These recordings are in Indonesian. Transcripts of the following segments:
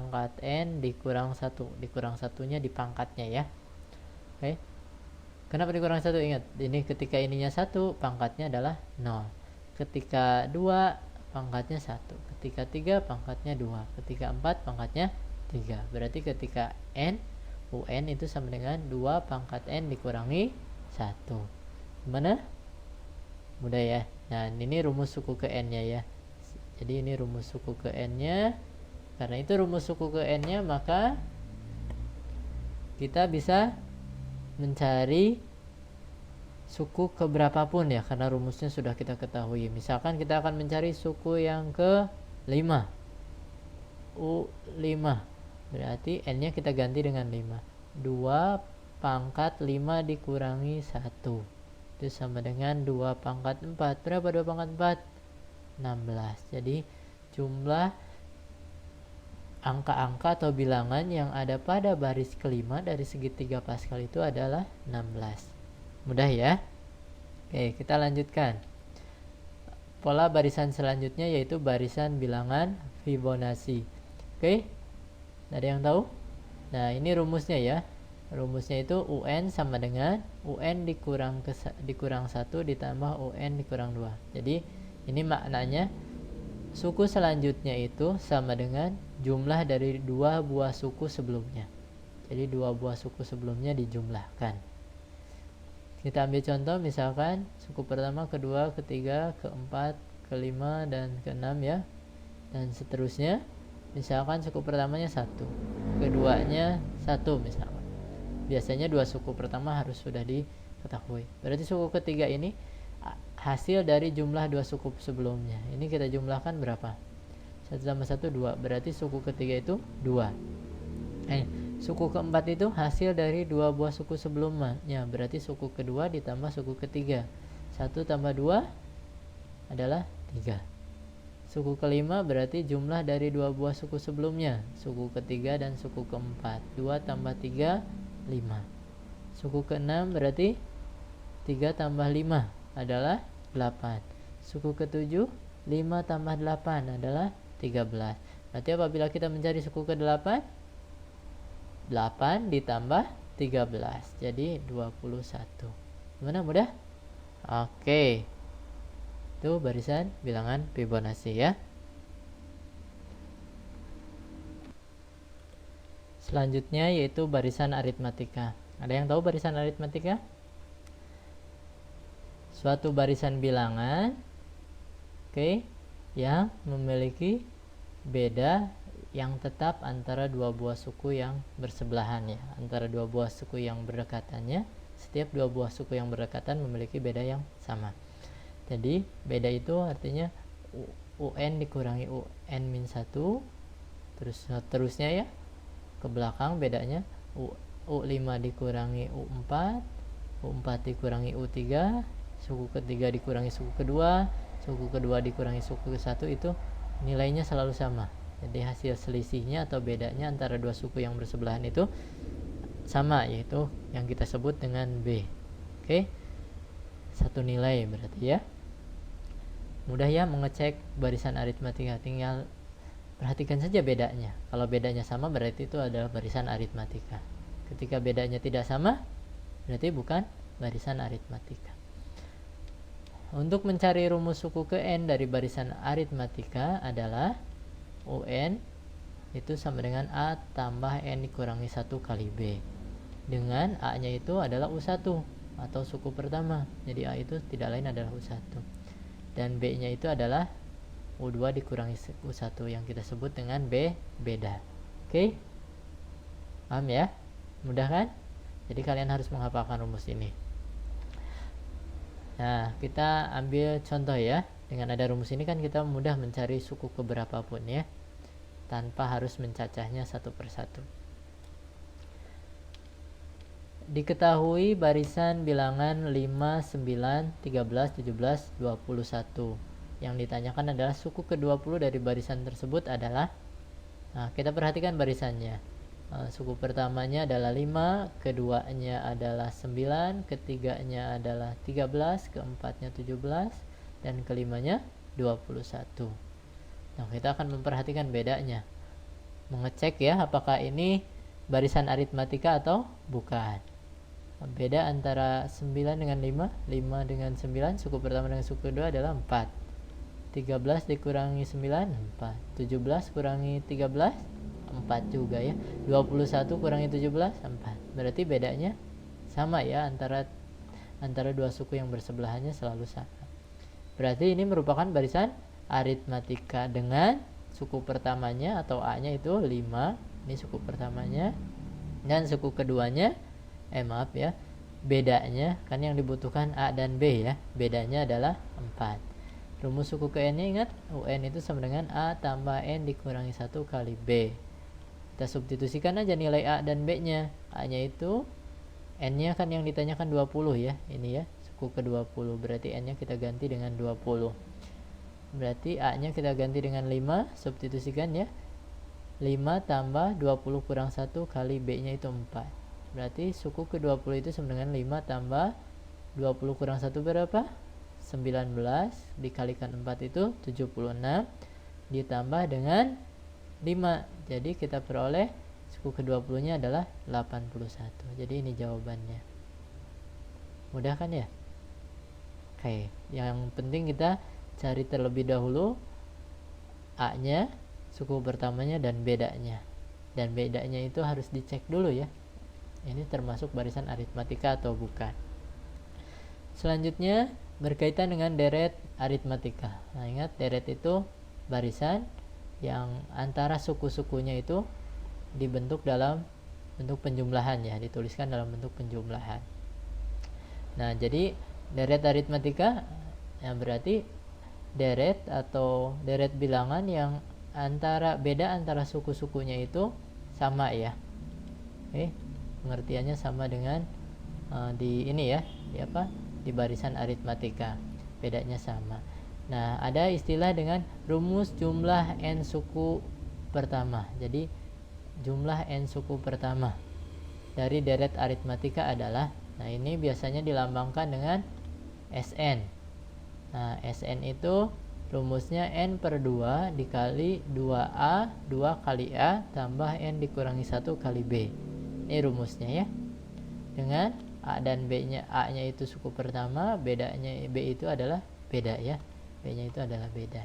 pangkat N dikurang 1. Dikurang satunya di pangkatnya ya. Oke. Kenapa dikurang 1? Ingat, ini ketika ininya 1, pangkatnya adalah 0. Ketika 2, pangkatnya 1. Ketika 3, pangkatnya 2. Ketika 4, pangkatnya 3. Berarti ketika N, UN itu sama dengan 2 pangkat N dikurangi 1. Gimana? Mudah ya. Nah, ini rumus suku ke N-nya ya. Jadi ini rumus suku ke N-nya. Karena itu rumus suku ke N-nya, maka kita bisa mencari suku ke berapapun ya, karena rumusnya sudah kita ketahui. Misalkan kita akan mencari suku yang ke 5, U5, berarti N-nya kita ganti dengan 5. 2 pangkat 5 dikurangi 1 itu sama dengan 2 pangkat 4. Berapa 2 pangkat 4? 16. Jadi jumlah angka-angka atau bilangan yang ada pada baris kelima dari segitiga Pascal itu adalah 16. Mudah ya? Oke, kita lanjutkan. Pola barisan selanjutnya yaitu barisan bilangan Fibonacci. Oke? Ada yang tahu? Nah, ini rumusnya ya. Rumusnya itu UN sama dengan UN dikurang 1 ditambah UN dikurang 2. Jadi, ini maknanya suku selanjutnya itu sama dengan jumlah dari 2 buah suku sebelumnya. Jadi 2 buah suku sebelumnya dijumlahkan. Kita ambil contoh, misalkan suku pertama, kedua, ketiga, keempat, kelima, dan keenam ya. Dan seterusnya. Misalkan suku pertamanya 1, keduanya 1 misalkan. Biasanya 2 suku pertama harus sudah diketahui. Berarti suku ketiga ini hasil dari jumlah 2 suku sebelumnya. Ini kita jumlahkan berapa? 1 tambah 1, 2. Berarti suku ketiga itu 2. Suku keempat itu hasil dari 2 buah suku sebelumnya. Berarti suku kedua ditambah suku ketiga. 1 tambah 2 adalah 3. Suku kelima berarti jumlah dari 2 buah suku sebelumnya. Suku ketiga dan suku keempat. 2 tambah 3, 5. Suku keenam berarti 3 tambah 5 adalah 8. Suku ketujuh, 5 tambah 8 adalah 13. Berarti apabila kita mencari suku ke-8, 8 ditambah 13, jadi 21. Gimana, mudah? Oke. Itu barisan bilangan Fibonacci ya. Selanjutnya yaitu barisan aritmatika. Ada yang tahu barisan aritmatika? Suatu barisan bilangan yang memiliki beda yang tetap antara 2 buah suku yang bersebelahan ya. Antara 2 buah suku yang berdekatannya, setiap 2 buah suku yang berdekatan memiliki beda yang sama. Jadi beda itu artinya UN dikurangi UN-1, terusnya ya ke belakang bedanya U5 dikurangi U4, U4 dikurangi U3, suku ketiga dikurangi suku kedua dikurangi suku ke-1, itu nilainya selalu sama. Jadi hasil selisihnya atau bedanya antara 2 suku yang bersebelahan itu sama, yaitu yang kita sebut dengan B. Satu nilai berarti ya. Mudah ya mengecek barisan aritmatika, tinggal perhatikan saja bedanya. Kalau bedanya sama berarti itu adalah barisan aritmatika. Ketika bedanya tidak sama berarti bukan barisan aritmatika. Untuk mencari rumus suku ke N dari barisan aritmatika adalah UN itu sama dengan A tambah N dikurangi 1 kali B. Dengan A nya itu adalah U1 atau suku pertama. Jadi A itu tidak lain adalah U1. Dan B nya itu adalah U2 dikurangi U1 yang kita sebut dengan B beda. Paham ya? Mudah kan? Jadi kalian harus menghafalkan rumus ini. Nah, kita ambil contoh ya. Dengan ada rumus ini kan kita mudah mencari suku ke berapapun ya, tanpa harus mencacahnya satu persatu. Diketahui barisan bilangan 5, 9, 13, 17, 21. Yang ditanyakan adalah suku ke-20 dari barisan tersebut adalah, nah kita perhatikan barisannya. Suku pertamanya adalah 5, keduanya adalah 9, ketiganya adalah 13, keempatnya 17, dan kelimanya 21. Nah, kita akan memperhatikan bedanya. mengecek ya apakah ini barisan aritmatika atau bukan. Beda antara 9 dengan 5, 5 dengan 9, suku pertama dengan suku kedua adalah 4. 13 dikurangi 9, 4. 17 kurangi 13, 4 juga ya. 21 kurangi 17, 4. Berarti bedanya sama ya, antara dua suku yang bersebelahannya selalu sama. Berarti ini merupakan barisan aritmatika dengan suku pertamanya atau A-nya itu 5. Ini suku pertamanya. Dan suku keduanya, maaf ya, bedanya kan yang dibutuhkan A dan B ya. Bedanya adalah 4. Rumus suku ke N-nya ingat, UN itu sama dengan A tambah N dikurangi 1 kali B. Kita substitusikan aja nilai A dan B-nya. A-nya itu, N-nya kan yang ditanyakan 20 ya. Ini ya, suku ke 20. Berarti N-nya kita ganti dengan 20. Berarti A-nya kita ganti dengan 5. Substitusikan ya. 5 tambah 20 kurang 1 kali B-nya itu 4. Berarti suku ke 20 itu sama dengan 5 tambah 20 kurang 1 berapa? 19 dikalikan 4 itu 76 ditambah dengan 5. Jadi kita peroleh suku ke-20 nya adalah 81. Jadi ini jawabannya. Mudah kan ya? Oke, yang penting kita cari terlebih dahulu A nya, suku pertamanya dan bedanya. Dan bedanya itu harus dicek dulu ya. Ini termasuk barisan aritmatika atau bukan. Selanjutnya berkaitan dengan deret aritmatika. Nah, ingat deret itu barisan yang antara suku-sukunya itu dibentuk dalam bentuk penjumlahan ya, dituliskan dalam bentuk penjumlahan. Nah, jadi deret aritmatika berarti deret atau deret bilangan yang beda antara suku-sukunya itu sama ya. Pengertiannya sama dengan di ini ya, di barisan aritmatika, bedanya sama. Nah, ada istilah dengan rumus jumlah n suku pertama. Jadi jumlah n suku pertama dari deret aritmatika adalah, nah ini biasanya dilambangkan dengan Sn. Nah, Sn itu rumusnya n per 2 dikali 2A, 2 kali A tambah n dikurangi 1 kali B. Ini rumusnya ya. Dengan A dan B-nya, A-nya itu suku pertama, bedanya B itu adalah beda ya. B-nya itu adalah beda.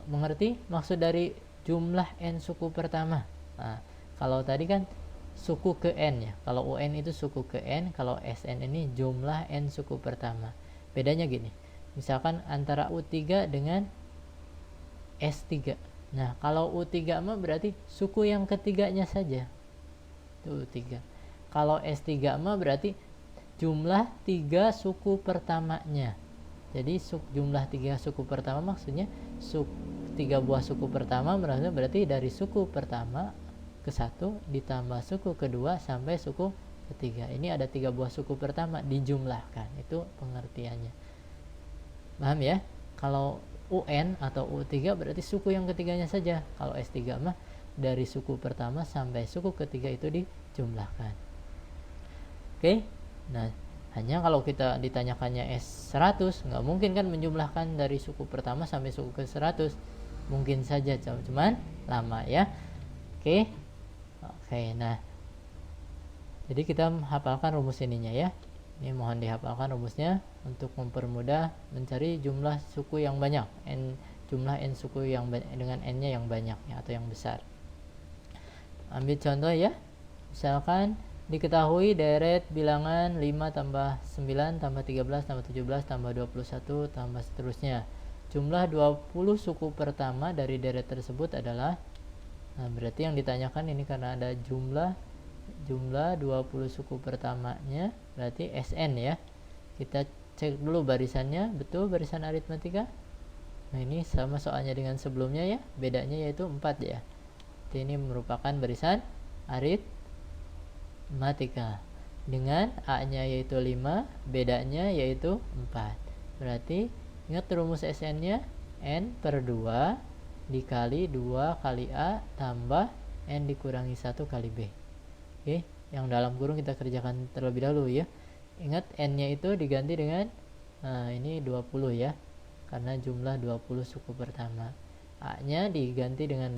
Mengerti maksud dari jumlah n suku pertama? Nah, kalau tadi kan suku ke n ya. Kalau UN itu suku ke n, kalau Sn ini jumlah n suku pertama. Bedanya gini. Misalkan antara U3 dengan S3. Nah, kalau U3 mah berarti suku yang ketiganya saja. Itu U3. Kalau S3 mah berarti jumlah 3 suku pertamanya. Jadi jumlah 3 suku pertama maksudnya 3 buah suku pertama berarti dari suku pertama ke 1 ditambah suku kedua sampai suku ketiga. Ini ada 3 buah suku pertama dijumlahkan. Itu pengertiannya. Paham ya? Kalau UN atau U3 berarti suku yang ketiganya saja. Kalau S3 mah dari suku pertama sampai suku ketiga itu dijumlahkan. Oke. Nah, hanya kalau kita ditanyakannya S100, nggak mungkin kan menjumlahkan dari suku pertama sampai suku ke 100. Mungkin saja, cuman lama ya. Oke. Nah, jadi kita hafalkan rumus ininya ya. Ini mohon dihafalkan rumusnya untuk mempermudah mencari jumlah suku yang banyak, jumlah n suku yang dengan n-nya yang banyak ya, atau yang besar. Ambil contoh ya. Misalkan diketahui deret bilangan 5 tambah 9 tambah 13 tambah 17 tambah 21 tambah seterusnya. Jumlah 20 suku pertama dari deret tersebut adalah, nah berarti yang ditanyakan ini karena ada jumlah 20 suku pertamanya, berarti Sn ya. Kita cek dulu barisannya, betul barisan aritmatika. Nah, ini sama soalnya dengan sebelumnya ya, bedanya yaitu 4 ya. Jadi ini merupakan barisan aritmatika dengan A-nya yaitu 5, bedanya yaitu 4. Berarti ingat rumus Sn-nya n per 2 dikali 2 kali A tambah n dikurangi 1 kali B. Oke, yang dalam kurung kita kerjakan terlebih dahulu ya. Ingat n-nya itu diganti dengan ini 20 ya. Karena jumlah 20 suku pertama. A-nya diganti dengan